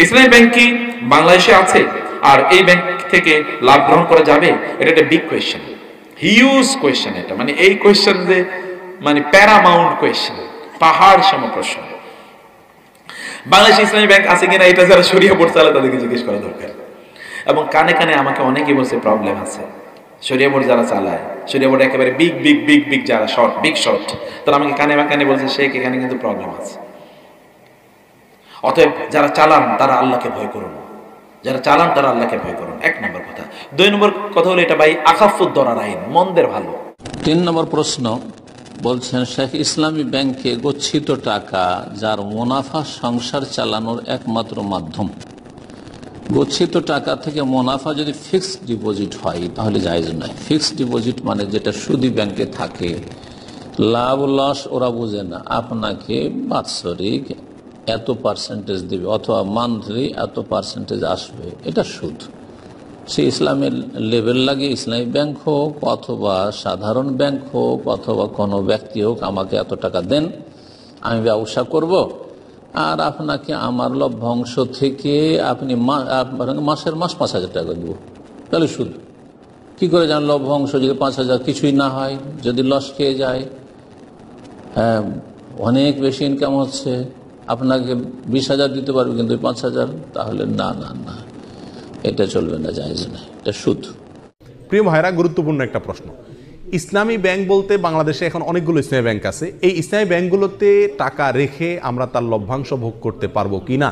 ইসলামী bank কি বাংলাদেশে আছে আর এই ব্যাংক থেকে লাভ গ্রহণ করা যাবে? এটা একটা বিগ কোয়েশ্চেন, হিউজ কোয়েশ্চেন। এটা মানে এই কোয়েশ্চেন যে মানে প্যারামাউন্ট কোয়েশ্চেন, পাহাড় সম প্রশ্ন। বাংলাদেশে ইসলামী ব্যাংক আছে কিনা এটা যারা শরিয়া বোর্ড চালায় তাদেরকে জিজ্ঞেস করা দরকার। এবং কানে কানে আমাকে অনেকে বলছে প্রবলেম আছে, শরিয়া বোর্ড যারা চালায়, শরিয়া বোর্ড একেবারে বিগ বিগ বিগ বিগ যারা শর্ট, বিগ শর্ট, তারা আমাকে কানে কানে বলছে শেখ এখানে কিন্তু প্রবলেম আছে। অতএব যারা চালান তারা আল্লাহকে ভয় করুন, যারা চালান তারা আল্লাহকে ভয় করুন, এক নম্বর কথা। দুই নম্বর কথা হলো এটা ভাই আখাফুদ্দরার আইন, মন্দের ভালো। 3 নম্বর প্রশ্ন বলছেন, শেখ ইসলামী ব্যাংকে গচ্ছিত টাকা যার মুনাফা সংসার চালানোর একমাত্র মাধ্যম, গচ্ছিত টাকা থেকে মুনাফা যদি ফিক্সড ডিপোজিট হয় তাহলে জায়েজ নয়। ফিক্সড ডিপোজিট মানে যেটা সুদি ব্যাংকে থাকে, লাভ লস ওরা বোঝে না, আপনাকে বাৎসরিক এত পার্সেন্টেজ দেবে অথবা মান্থলি এত পার্সেন্টেজ আসবে, এটা সুদ। সে ইসলামের লেভেল লাগে ইসলামী ব্যাংক হোক অথবা সাধারণ ব্যাংক হোক অথবা কোনো ব্যক্তি হোক, আমাকে এত টাকা দেন, আমি ব্যবসা করব, আর আপনাকে আমার লভ্যাংশ থেকে আপনি মাসের মাস 5,000 টাকা দেব, তাহলে সুদ। কী করে জান লভ্যাংশ যদি 5,000 কিছুই না হয়, যদি লস খেয়ে যায়, হ্যাঁ অনেক বেশি ইনকাম হচ্ছে, আপনাকে 20,000 দিতে পারবে কিন্তু 5,000, তাহলে না না না, এটা চলবে না, জায়েজ না, এটা সুদ। প্রিয় ভাইরা, গুরুত্বপূর্ণ একটা প্রশ্ন। ইসলামী ব্যাংক বলতে বাংলাদেশে এখন অনেকগুলো ইসলামী ব্যাংক আছে। এই ইসলামী ব্যাংকগুলোতে টাকা রেখে আমরা তার লভ্যাংশ ভোগ করতে পারবো কিনা,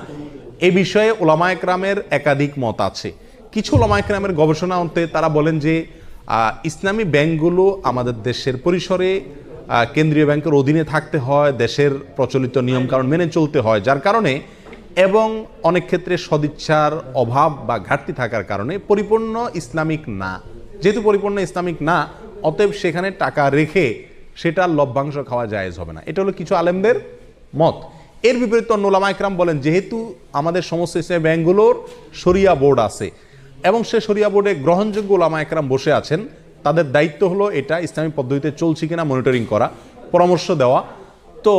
এ বিষয়ে ওলামায়ে কেরামের একাধিক মত আছে। কিছু ওলামায়ে কেরামের গবেষণা অন্তে তারা বলেন যে ইসলামী ব্যাংকগুলো আমাদের দেশের পরিসরে কেন্দ্রীয় ব্যাংকের অধীনে থাকতে হয়, দেশের প্রচলিত নিয়মকানুন মেনে চলতে হয়, যার কারণে এবং অনেক ক্ষেত্রে সদিচ্ছার অভাব বা ঘাটতি থাকার কারণে পরিপূর্ণ ইসলামিক না। যেহেতু পরিপূর্ণ ইসলামিক না, অতএব সেখানে টাকা রেখে সেটার লভ্যাংশ খাওয়া জায়েজ হবে না। এটা হলো কিছু আলেমদের মত। এর বিপরীতে অন্য ওলামায়ে কেরাম বলেন, যেহেতু আমাদের সমস্ত ইসলামী ব্যাংকগুলোর শরিয়া বোর্ড আছে এবং সে শরিয়া বোর্ডে গ্রহণযোগ্য ওলামায়ে কেরাম বসে আছেন, তাদের দায়িত্ব হলো এটা ইসলামী পদ্ধতিতে চলছে কিনা মনিটরিং করা, পরামর্শ দেওয়া। তো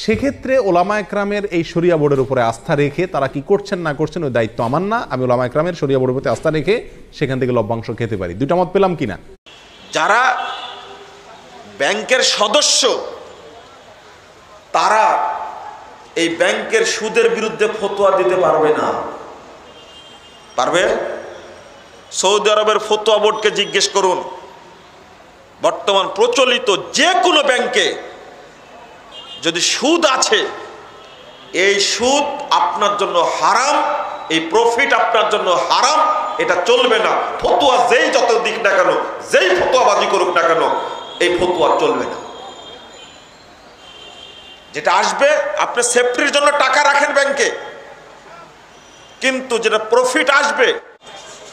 সেক্ষেত্রে ওলামায়ে কেরামের এই শরিয়া বোর্ডের উপরে আস্থা রেখে তারা কি করছেন না করছেন ওই দায়িত্ব আমার না। আমি ওলামায়ে কেরামের শরিয়া বোর্ডের প্রতি আস্থা রেখে সেখান থেকে লভ্যাংশ খেতে পারি। দুইটা মত পেলাম কিনা? যারা ব্যাংকের সদস্য তারা এই ব্যাংকের সুদের বিরুদ্ধে ফতোয়া দিতে পারবে না। পারবে? সৌদি আরবের ফতোয়া বোর্ডকে জিজ্ঞেস করুন। বর্তমান প্রচলিত যে কোনো ব্যাংকে যদি সুদ আছে, এই সুদ আপনার জন্য হারাম, এই প্রফিট আপনার জন্য হারাম, এটা চলবে না। ফতোয়া যেই যত দিক না কেন, যেই ফতোয়াবাজি করুক না কেন, এই ফতোয়া চলবে না। যেটা আসবে, আপনি সেফটির জন্য টাকা রাখেন ব্যাংকে, কিন্তু যেটা প্রফিট আসবে,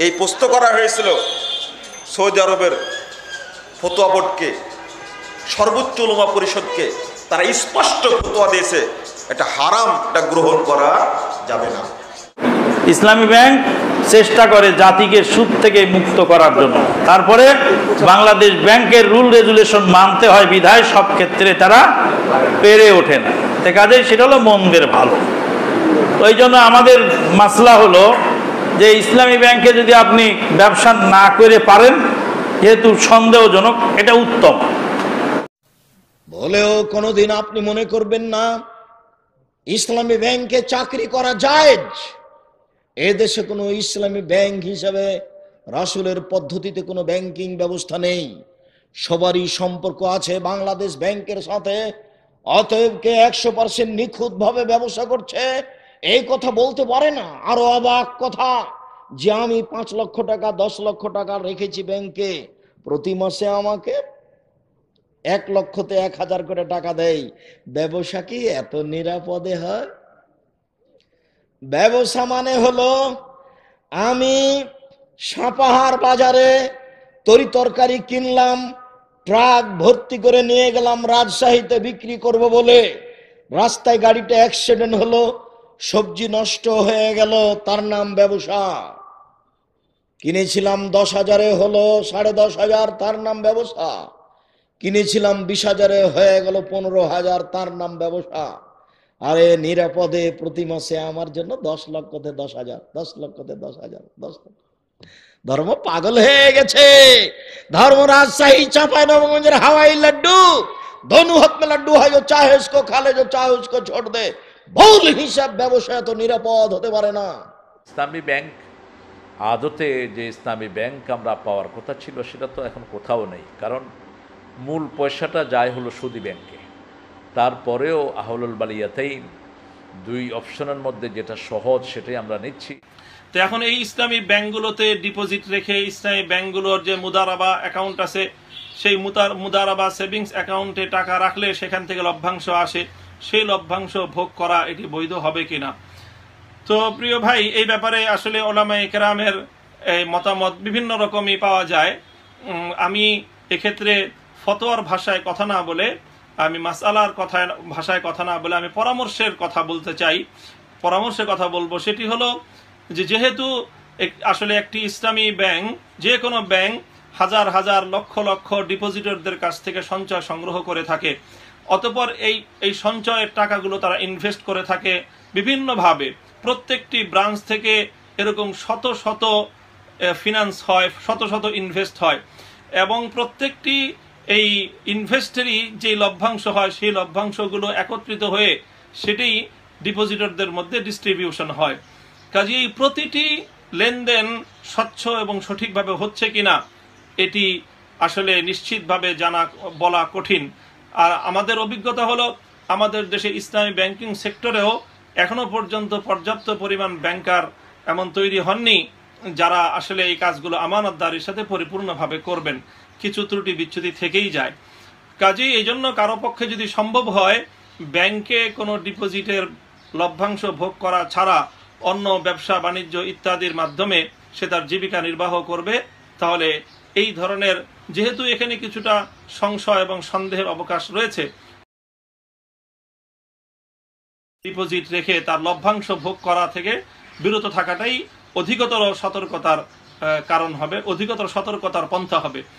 এই প্রশ্ন করা হয়েছিল সৌদি আরবের ফতোয়া বোর্ডকে, সর্বোচ্চ উলামা পরিষদকে, তারা স্পষ্ট ফতোয়া দিয়েছে এটা হারাম, এটা গ্রহণ করা যাবে না। ইসলামী ব্যাংক চেষ্টা করে জাতিকে সুদ থেকে মুক্ত করার জন্য, তারপরে বাংলাদেশ ব্যাংকের রুল রেগুলেশন মানতে হয় বিধায় সব ক্ষেত্রে তারা পেরে ওঠে না। কাজেই সেটা হলো মন্দের ভালো। ওই জন্য আমাদের মাসলা হলো যে ইসলামী ব্যাংকে যদি আপনি ব্যবসা না করে পারেন, যেহেতু সন্দেহজনক, এটা উত্তম। বলেও কোনোদিন আপনি মনে করবেন না ইসলামী ব্যাংকে চাকরি করা জায়েজ। এদেশে কোনো ইসলামী ব্যাংক হিসাবে রাসূলের পদ্ধতিতে কোনো ব্যাংকিং ব্যবস্থা নেই। সবারই সম্পর্ক আছে বাংলাদেশ ব্যাংকের সাথে। অতএব কে 100% নিখুঁতভাবে ব্যবসা করছে এই কথা বলতে পারে না। আরো অবাক কথা যে আমি 5 লক্ষ টাকা 10 লক্ষ টাকা রেখেছি ব্যাংকে, প্রতি মাসে আমাকে 1 লক্ষতে 1,000 করে টাকা দেয়। ব্যবসা কি এত নিরাপদে হয়? ব্যবসা মানে হলো আমি সাপাহার বাজারে তরি তরকারি কিনলাম, ট্রাক ভর্তি করে নিয়ে গেলাম রাজশাহীতে বিক্রি করব বলে, রাস্তায় গাড়িটা অ্যাক্সিডেন্ট হলো, সবজি নষ্ট হয়ে গেল, তার নাম ব্যবসা। কিনেছিলাম 10,000-এ হলো 10,500, তার নাম ব্যবসা। কিনেছিলাম 20,000-এ হয়ে গেল 15,000, তার নাম ব্যবসা। আরে নিরাপদে প্রতি মাসে আমার জন্য 10 লক্ষতে 10,000, 10 লক্ষতে 10,000, 10 লক্ষ। ধর্ম পাগল হয়ে গেছে। धर्म राजशाही चांपाइनबाबगंज हवाई लड्डू, दोनों हाथ में लड्डू है, जो चाहे उसको खा ले, जो चाहे उसको छोड़ दे। ভুল হিসাব ব্যবসায় তো নিরাপদ হতে পারে না। ইসলামী ব্যাংক আদতে যে ইসলামী ব্যাংক আমরা পাওয়ার কথা ছিল সেটা তো এখন কোথাও নেই, কারণ মূল পয়সাটা যায় হলো সুদী ব্যাংকে। তারপরেও আহলুল বালিয়াতাইন দুই অপশনের মধ্যে যেটা সহজ সেটাই আমরা নিচ্ছি। তো এখন এই ইসলামী ব্যাংকগুলোতে ডিপোজিট রেখে ইসলামী ব্যাংকগুলোর যে মুদারাবা অ্যাকাউন্ট আছে, সেই মুদারাবা সেভিংস অ্যাকাউন্টে টাকা রাখলে সেখান থেকে লভ্যাংশ আসে, সেই লভ্যাংশ ভোগ করা এটি বৈধ হবে কিনা। তো প্রিয় ভাই, এই ব্যাপারে আসলে ওলামায়ে কেরামের মতামত বিভিন্ন রকমই পাওয়া যায়। আমি এক্ষেত্রে ফতোয়ার ভাষায় কথা না বলে, আমি মাসআলার ভাষায় কথা না বলে আমি পরামর্শের কথা বলতে চাই। পরামর্শের কথা বলবো, সেটি হলো যে যেহেতু আসলে একটি ইসলামী ব্যাংক, যে কোনো ব্যাংক হাজার হাজার লক্ষ লক্ষ ডিপোজিটরদের কাছ থেকে সঞ্চয় সংগ্রহ করে থাকে, অতঃপর এই সঞ্চয়ের টাকাগুলো তারা ইনভেস্ট করে থাকে বিভিন্নভাবে। প্রত্যেকটি ব্রাঞ্চ থেকে এরকম শত শত ফিনান্স হয়, শত শত ইনভেস্ট হয়, এবং প্রত্যেকটি এই ইনভেস্টেরই যে লভ্যাংশ হয় সেই লভ্যাংশগুলো একত্রিত হয়ে সেটি ডিপোজিটরদের মধ্যে ডিস্ট্রিবিউশন হয়। কাজেই প্রতিটি লেনদেন স্বচ্ছ এবং সঠিকভাবে হচ্ছে কিনা এটি আসলে নিশ্চিতভাবে বলা কঠিন। আর আমাদের অভিজ্ঞতা হলো, আমাদের দেশে ইসলামী ব্যাংকিং সেক্টরেও এখনো পর্যন্ত পর্যাপ্ত পরিমাণ ব্যাংকার এমন তৈরি হননি যারা আসলে এই কাজগুলো আমানতদারির সাথে পরিপূর্ণভাবে করবেন। কিছু ত্রুটি বিচ্যুতি থেকেই যায়। কাজেই এই জন্য কারো পক্ষে যদি সম্ভব হয় ব্যাংকে কোনো ডিপোজিটের লভ্যাংশ ভোগ করা ছাড়া অন্য ব্যবসা বাণিজ্য ইত্যাদির মাধ্যমে সে তার জীবিকা নির্বাহ করবে, তাহলে এই ধরনের, যেহেতু এখানে কিছুটা সংশয় এবং সন্দেহের অবকাশ রয়েছে, ডিপোজিট রেখে তার লভ্যাংশ ভোগ করা থেকে বিরত থাকাটাই অধিকতর সতর্কতার কারণ হবে, অধিকতর সতর্কতার পন্থা হবে।